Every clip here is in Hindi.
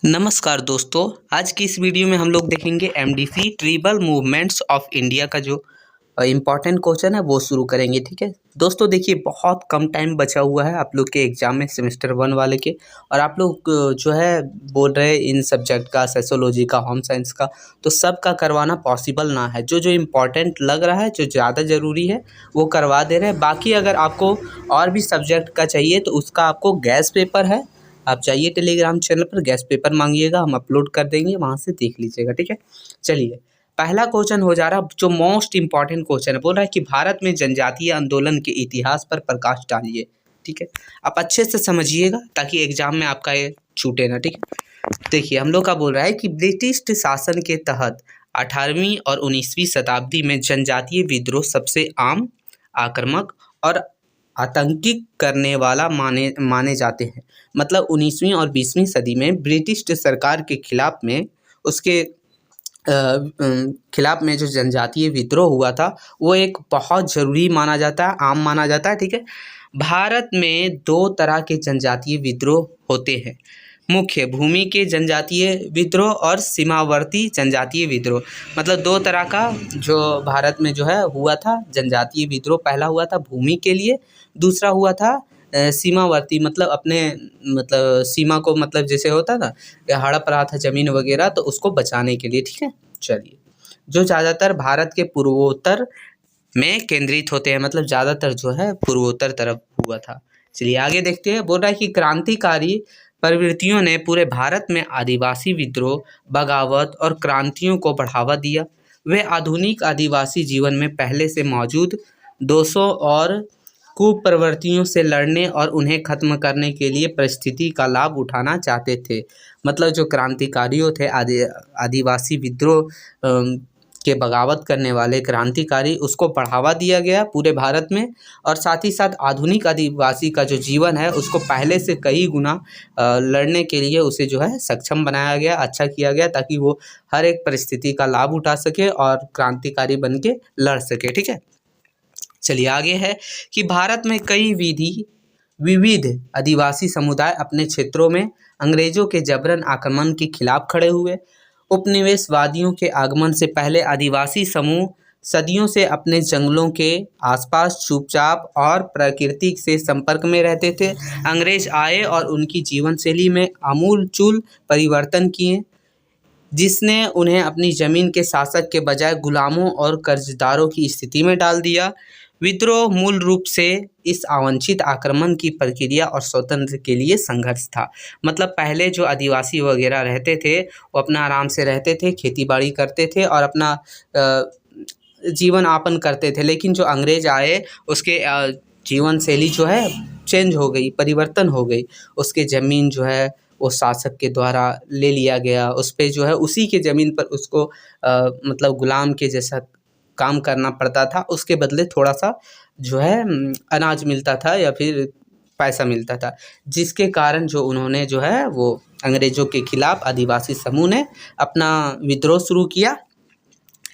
नमस्कार दोस्तों, आज की इस वीडियो में हम लोग देखेंगे एमडीसी ट्रिबल मूवमेंट्स ऑफ इंडिया का जो इम्पॉर्टेंट क्वेश्चन है वो शुरू करेंगे। ठीक है दोस्तों, देखिए बहुत कम टाइम बचा हुआ है आप लोग के एग्जाम में सेमेस्टर 1 वाले के। और आप लोग जो है बोल रहे हैं इन सब्जेक्ट का, सोशियोलॉजी का, होम साइंस का, तो सब का करवाना पॉसिबल ना है। जो जो इम्पोर्टेंट लग रहा है, जो ज़्यादा ज़रूरी है वो करवा दे रहे हैं। बाकी अगर आपको और भी सब्जेक्ट का चाहिए तो उसका आपको गैस पेपर है, आप जाइए टेलीग्राम चैनल पर, गैस पेपर मांगिएगा, हम अपलोड कर देंगे, वहाँ से देख लीजिएगा। ठीक है, चलिए पहला क्वेश्चन हो जा रहा, जो मोस्ट इंपॉर्टेंट क्वेश्चन है। बोल रहा है कि भारत में जनजातीय आंदोलन के इतिहास पर प्रकाश डालिए। ठीक है, आप अच्छे से समझिएगा ताकि एग्जाम में आपका ये छूटे ना। ठीक है, देखिए हम लोग का बोल रहा है कि ब्रिटिश शासन के तहत 18वीं और 19वीं शताब्दी में जनजातीय विद्रोह सबसे आम, आक्रामक और आतंकी करने वाला माने जाते हैं। मतलब 19वीं और 20वीं सदी में ब्रिटिश सरकार के खिलाफ में, उसके खिलाफ में जो जनजातीय विद्रोह हुआ था वो एक बहुत ज़रूरी माना जाता है, आम माना जाता है। ठीक है, भारत में दो तरह के जनजातीय विद्रोह होते हैं, मुख्य भूमि के जनजातीय विद्रोह और सीमावर्ती जनजातीय विद्रोह। मतलब दो तरह का जो भारत में जो है हुआ था जनजातीय विद्रोह। पहला हुआ था भूमि के लिए, दूसरा हुआ था सीमावर्ती, मतलब अपने मतलब सीमा को, मतलब जैसे होता ना हड़प रहा था ज़मीन वगैरह, तो उसको बचाने के लिए। ठीक है, चलिए जो ज़्यादातर भारत के पूर्वोत्तर में केंद्रित होते हैं, मतलब ज़्यादातर जो है पूर्वोत्तर तरफ हुआ था। चलिए आगे देखते हैं। बोल रहा है कि क्रांतिकारी प्रवृत्तियों ने पूरे भारत में आदिवासी विद्रोह, बगावत और क्रांतियों को बढ़ावा दिया। वे आधुनिक आदिवासी जीवन में पहले से मौजूद दोषों और कुप्रवृत्तियों से लड़ने और उन्हें खत्म करने के लिए परिस्थिति का लाभ उठाना चाहते थे। मतलब जो क्रांतिकारियों थे, आदिवासी विद्रोह के बगावत करने वाले क्रांतिकारी, उसको बढ़ावा दिया गया पूरे भारत में। और साथ ही साथ आधुनिक आदिवासी का जो जीवन है उसको पहले से कई गुना लड़ने के लिए उसे जो है सक्षम बनाया गया, अच्छा किया गया, ताकि वो हर एक परिस्थिति का लाभ उठा सके और क्रांतिकारी बन के लड़ सके। ठीक है, चलिए आगे है कि भारत में कई विविध आदिवासी समुदाय अपने क्षेत्रों में अंग्रेजों के जबरन आक्रमण के खिलाफ खड़े हुए। उपनिवेशवादियों के आगमन से पहले आदिवासी समूह सदियों से अपने जंगलों के आसपास चुपचाप और प्रकृति से संपर्क में रहते थे। अंग्रेज आए और उनकी जीवन शैली में आमूलचूल परिवर्तन किए, जिसने उन्हें अपनी ज़मीन के शासक के बजाय गुलामों और कर्जदारों की स्थिति में डाल दिया। विद्रोह मूल रूप से इस अवांछित आक्रमण की प्रक्रिया और स्वतंत्र के लिए संघर्ष था। मतलब पहले जो आदिवासी वगैरह रहते थे वो अपना आराम से रहते थे, खेती बाड़ी करते थे और अपना जीवन यापन करते थे। लेकिन जो अंग्रेज आए उसके जीवन शैली जो है चेंज हो गई, परिवर्तन हो गई। उसके ज़मीन जो है वो शासक के द्वारा ले लिया गया, उस पे जो है उसी के ज़मीन पर उसको मतलब गुलाम के जैसा काम करना पड़ता था। उसके बदले थोड़ा सा जो है अनाज मिलता था या फिर पैसा मिलता था, जिसके कारण जो उन्होंने जो है वो अंग्रेज़ों के खिलाफ आदिवासी समूह ने अपना विद्रोह शुरू किया।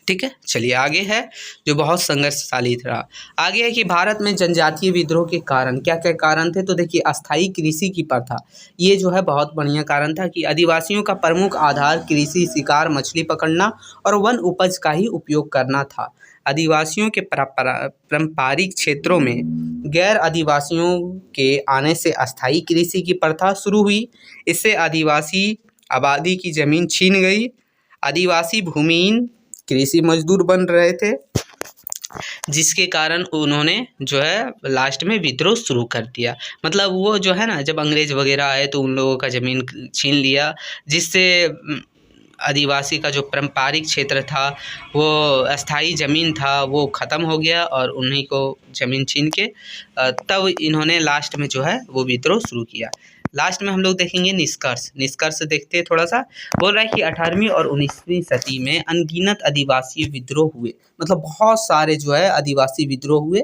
ठीक है, चलिए आगे है जो बहुत संघर्षशाली रहा। आगे है कि भारत में जनजातीय विद्रोह के कारण क्या क्या कारण थे। तो देखिए अस्थायी कृषि की प्रथा, ये जो है बहुत बढ़िया कारण था कि आदिवासियों का प्रमुख आधार कृषि, शिकार, मछली पकड़ना और वन उपज का ही उपयोग करना था। आदिवासियों के पारंपरिक क्षेत्रों में गैर आदिवासियों के आने से अस्थायी कृषि की प्रथा शुरू हुई। इससे आदिवासी आबादी की ज़मीन छीन गई। आदिवासी भूमिहीन कृषि मजदूर बन रहे थे, जिसके कारण उन्होंने जो है लास्ट में विद्रोह शुरू कर दिया। मतलब वो जो है ना, जब अंग्रेज वगैरह आए तो उन लोगों का ज़मीन छीन लिया, जिससे आदिवासी का जो पारंपरिक क्षेत्र था, वो अस्थाई ज़मीन था, वो ख़त्म हो गया और उन्हीं को ज़मीन छीन के तब इन्होंने लास्ट में जो है वो विद्रोह शुरू किया। लास्ट में हम लोग देखेंगे निष्कर्ष देखते हैं थोड़ा सा। बोल रहा है कि 18वीं और 19वीं सदी में अनगिनत आदिवासी विद्रोह हुए। मतलब बहुत सारे जो है आदिवासी विद्रोह हुए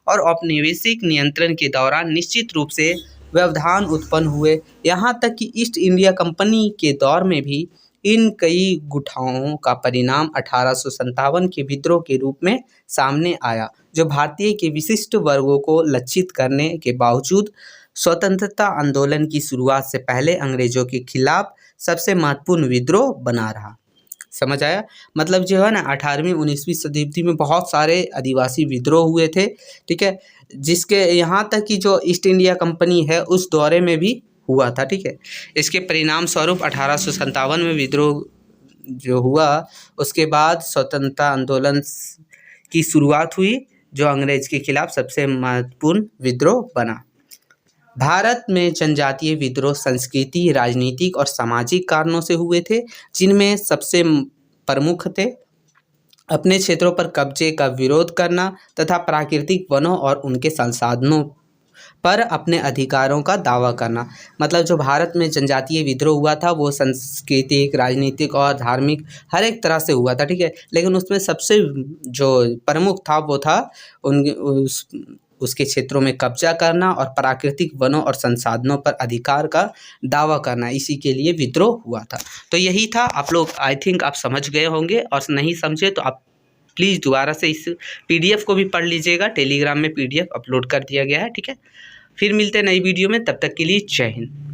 और औपनिवेशिक नियंत्रण के दौरान निश्चित रूप से व्यवधान उत्पन्न हुए। यहाँ तक कि ईस्ट इंडिया कंपनी के दौर में भी इन कई गुठाओं का परिणाम 1857 के विद्रोह के रूप में सामने आया, जो भारतीय के विशिष्ट वर्गों को लक्षित करने के बावजूद स्वतंत्रता आंदोलन की शुरुआत से पहले अंग्रेजों के खिलाफ सबसे महत्वपूर्ण विद्रोह बना रहा। समझ आया? मतलब जो है ना 18वीं 19वीं शताब्दी में बहुत सारे आदिवासी विद्रोह हुए थे, ठीक है, जिसके यहाँ तक कि जो ईस्ट इंडिया कंपनी है उस दौरे में भी हुआ था, ठीक है। इसके परिणाम स्वरूप 1857 में विद्रोह जो हुआ, उसके बाद स्वतंत्रता आंदोलन की शुरुआत हुई, जो अंग्रेज के खिलाफ सबसे महत्वपूर्ण विद्रोह बना। भारत में जनजातीय विद्रोह संस्कृति, राजनीतिक और सामाजिक कारणों से हुए थे, जिनमें सबसे प्रमुख थे अपने क्षेत्रों पर कब्जे का विरोध करना तथा प्राकृतिक वनों और उनके संसाधनों पर अपने अधिकारों का दावा करना। मतलब जो भारत में जनजातीय विद्रोह हुआ था वो सांस्कृतिक, राजनीतिक और धार्मिक हर एक तरह से हुआ था, ठीक है। लेकिन उसमें सबसे जो प्रमुख था वो था उसके क्षेत्रों में कब्जा करना और प्राकृतिक वनों और संसाधनों पर अधिकार का दावा करना, इसी के लिए विद्रोह हुआ था। तो यही था। आप लोग आई थिंक आप समझ गए होंगे, और नहीं समझे तो आप प्लीज़ दोबारा से इस पीडीएफ को भी पढ़ लीजिएगा। टेलीग्राम में पीडीएफ अपलोड कर दिया गया है, ठीक है। फिर मिलते हैं नई वीडियो में, तब तक के लिए जय हिंद।